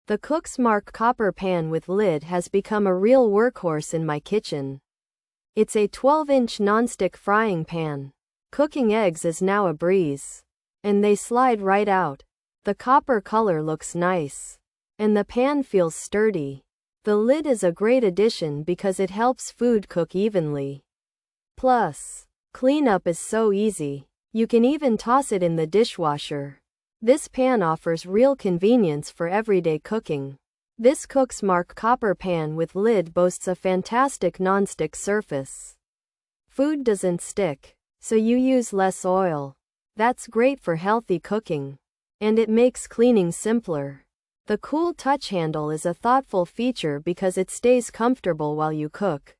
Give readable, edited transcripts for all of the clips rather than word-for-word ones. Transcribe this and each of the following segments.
The COOKSMARK Copper Pan with lid has become a real workhorse in my kitchen. It's a 12-inch nonstick frying pan. Cooking eggs is now a breeze. And they slide right out. The copper color looks nice. And the pan feels sturdy. The lid is a great addition because it helps food cook evenly. Plus, cleanup is so easy. You can even toss it in the dishwasher. This pan offers real convenience for everyday cooking. This COOKSMARK Copper Pan with lid boasts a fantastic non-stick surface. Food doesn't stick, so you use less oil. That's great for healthy cooking. And it makes cleaning simpler. The cool touch handle is a thoughtful feature because it stays comfortable while you cook.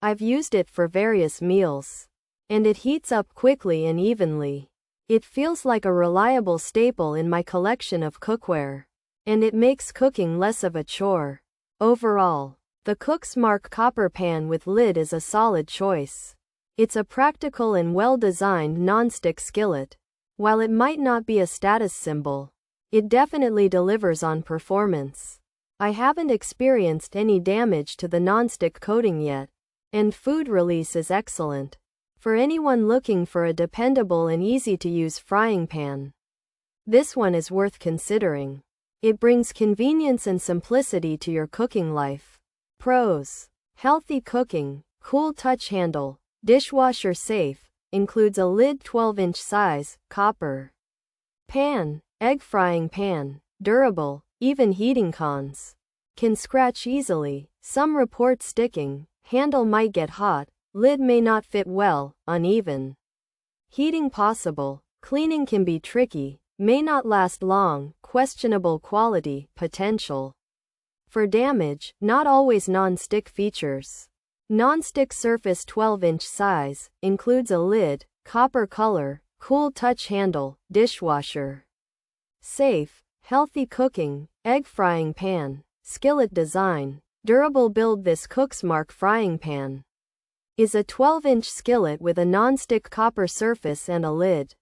I've used it for various meals. And it heats up quickly and evenly. It feels like a reliable staple in my collection of cookware. And it makes cooking less of a chore. Overall, the COOKSMARK Copper Pan with lid is a solid choice. It's a practical and well-designed non-stick skillet. While it might not be a status symbol, it definitely delivers on performance. I haven't experienced any damage to the non-stick coating yet, and food release is excellent. For anyone looking for a dependable and easy-to-use frying pan, this one is worth considering. It brings convenience and simplicity to your cooking life. Pros: healthy cooking, cool touch handle, dishwasher safe, includes a lid 12-inch size, copper pan, egg frying pan, durable, even heating. Cons: can scratch easily, some report sticking, handle might get hot, lid may not fit well, uneven heating possible, cleaning can be tricky, may not last long, questionable quality, potential for damage, not always non-stick features. Non-stick surface 12-inch size, includes a lid, copper color, cool touch handle, dishwasher safe, healthy cooking, egg frying pan, skillet design, durable build. This COOKSMARK frying pan is a 12-inch skillet with a non-stick copper surface and a lid.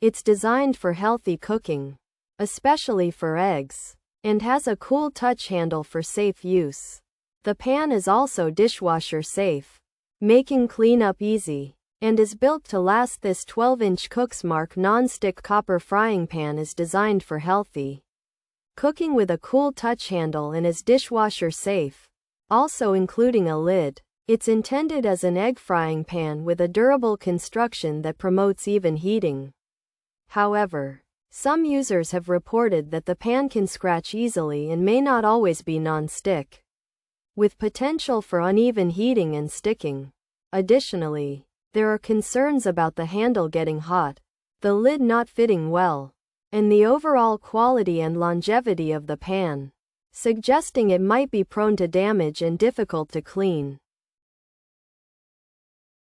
It's designed for healthy cooking, especially for eggs, and has a cool touch handle for safe use. The pan is also dishwasher safe, making cleanup easy, and is built to last. This 12-inch COOKSMARK non-stick copper frying pan is designed for healthy cooking with a cool touch handle and is dishwasher safe, also including a lid. It's intended as an egg frying pan with a durable construction that promotes even heating. However, some users have reported that the pan can scratch easily and may not always be non-stick, with potential for uneven heating and sticking. Additionally, there are concerns about the handle getting hot, the lid not fitting well, and the overall quality and longevity of the pan, suggesting it might be prone to damage and difficult to clean.